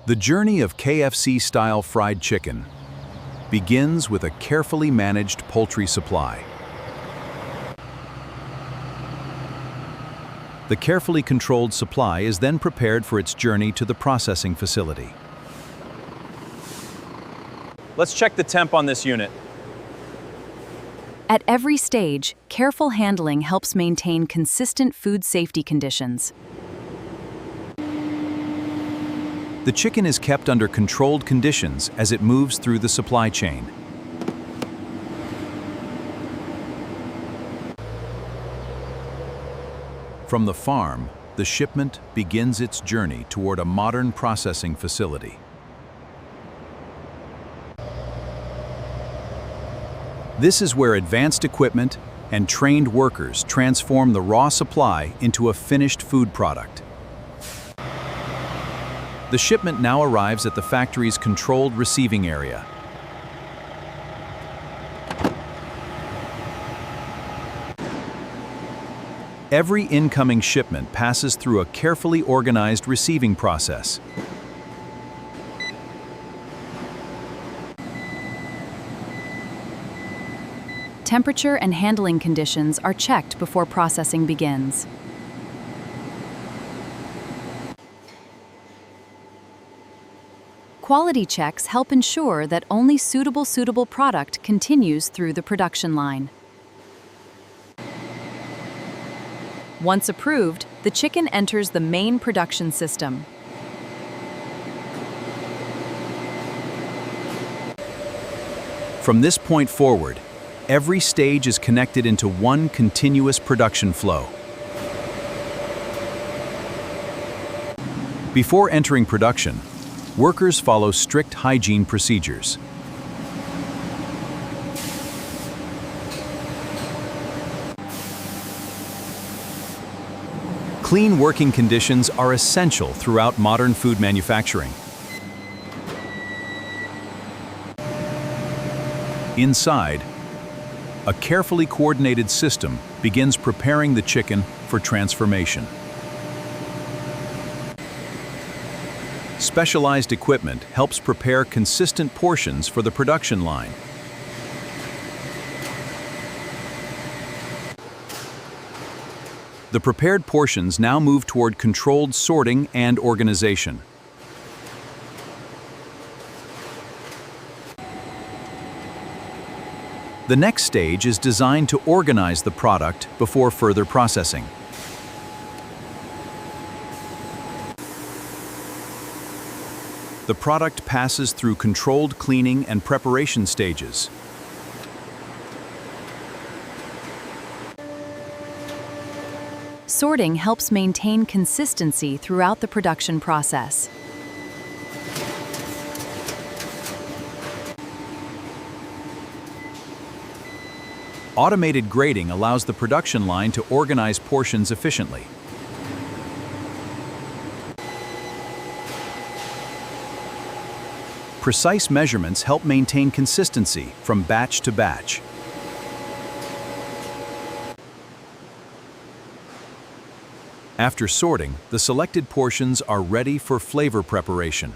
The journey of KFC-style fried chicken begins with a carefully managed poultry supply. The carefully controlled supply is then prepared for its journey to the processing facility. Let's check the temp on this unit. At every stage, careful handling helps maintain consistent food safety conditions. The chicken is kept under controlled conditions as it moves through the supply chain. From the farm, the shipment begins its journey toward a modern processing facility. This is where advanced equipment and trained workers transform the raw supply into a finished food product. The shipment now arrives at the factory's controlled receiving area. Every incoming shipment passes through a carefully organized receiving process. Temperature and handling conditions are checked before processing begins. Quality checks help ensure that only suitable product continues through the production line. Once approved, the chicken enters the main production system. From this point forward, every stage is connected into one continuous production flow. Before entering production, workers follow strict hygiene procedures. Clean working conditions are essential throughout modern food manufacturing. Inside, a carefully coordinated system begins preparing the chicken for transformation. Specialized equipment helps prepare consistent portions for the production line. The prepared portions now move toward controlled sorting and organization. The next stage is designed to organize the product before further processing. The product passes through controlled cleaning and preparation stages. Sorting helps maintain consistency throughout the production process. Automated grading allows the production line to organize portions efficiently. Precise measurements help maintain consistency from batch to batch. After sorting, the selected portions are ready for flavor preparation.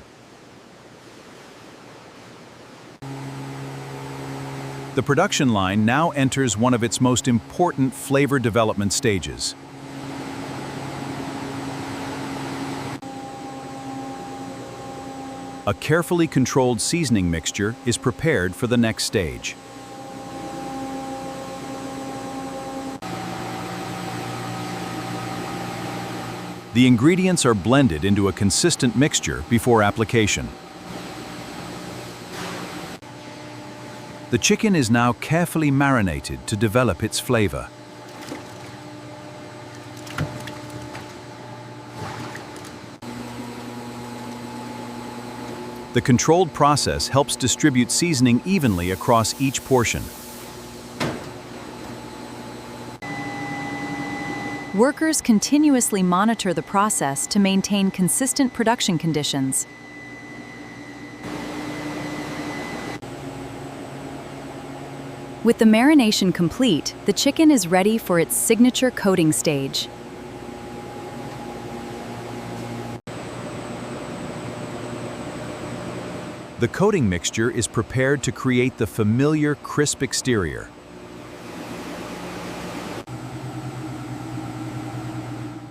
The production line now enters one of its most important flavor development stages. A carefully controlled seasoning mixture is prepared for the next stage. The ingredients are blended into a consistent mixture before application. The chicken is now carefully marinated to develop its flavor. The controlled process helps distribute seasoning evenly across each portion. Workers continuously monitor the process to maintain consistent production conditions. With the marination complete, the chicken is ready for its signature coating stage. The coating mixture is prepared to create the familiar crisp exterior.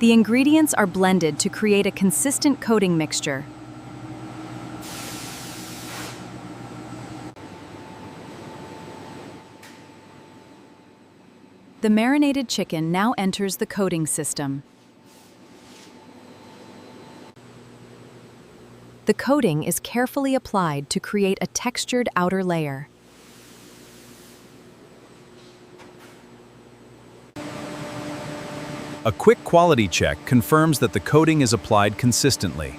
The ingredients are blended to create a consistent coating mixture. The marinated chicken now enters the coating system. The coating is carefully applied to create a textured outer layer. A quick quality check confirms that the coating is applied consistently.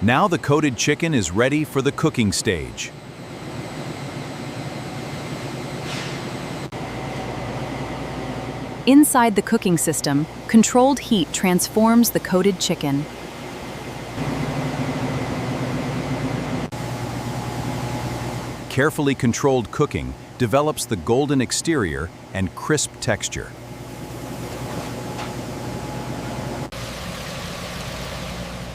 Now the coated chicken is ready for the cooking stage. Inside the cooking system, controlled heat transforms the coated chicken. Carefully controlled cooking develops the golden exterior and crisp texture.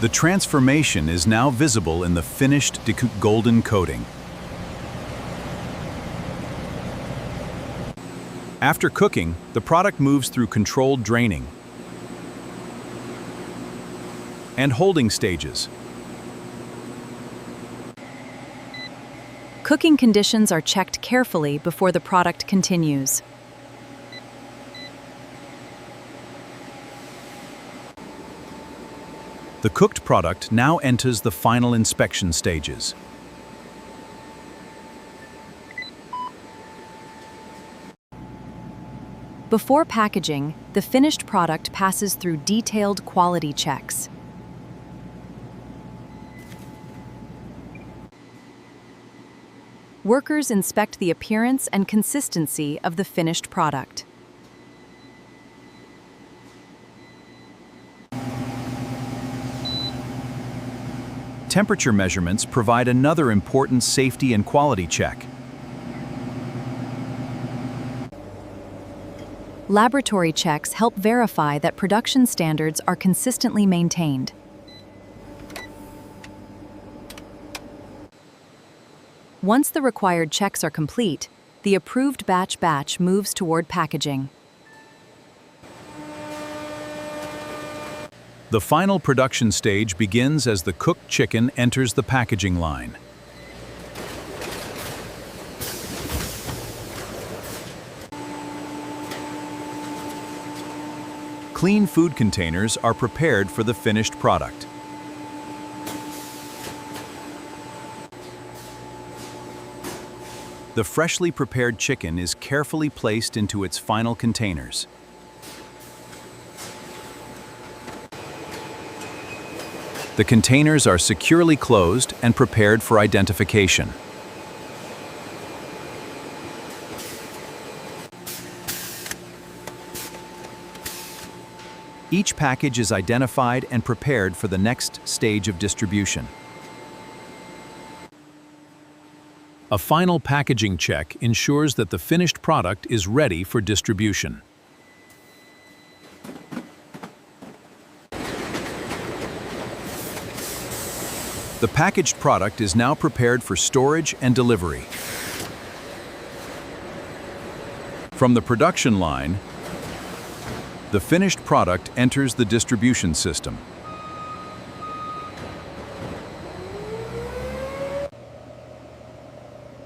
The transformation is now visible in the finished golden coating. After cooking, the product moves through controlled draining and holding stages. Cooking conditions are checked carefully before the product continues. The cooked product now enters the final inspection stages. Before packaging, the finished product passes through detailed quality checks. Workers inspect the appearance and consistency of the finished product. Temperature measurements provide another important safety and quality check. Laboratory checks help verify that production standards are consistently maintained. Once the required checks are complete, the approved batch moves toward packaging. The final production stage begins as the cooked chicken enters the packaging line. Clean food containers are prepared for the finished product. The freshly prepared chicken is carefully placed into its final containers. The containers are securely closed and prepared for identification. Each package is identified and prepared for the next stage of distribution. A final packaging check ensures that the finished product is ready for distribution. The packaged product is now prepared for storage and delivery. From the production line, the finished product enters the distribution system.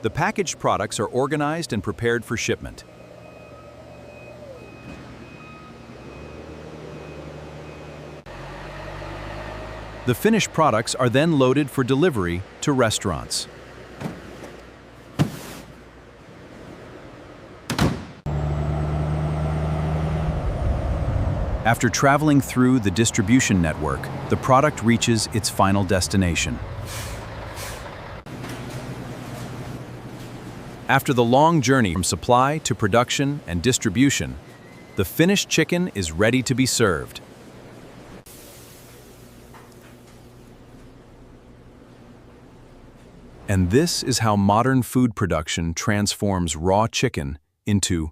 The packaged products are organized and prepared for shipment. The finished products are then loaded for delivery to restaurants. After traveling through the distribution network, the product reaches its final destination. After the long journey from supply to production and distribution, the finished chicken is ready to be served. And this is how modern food production transforms raw chicken into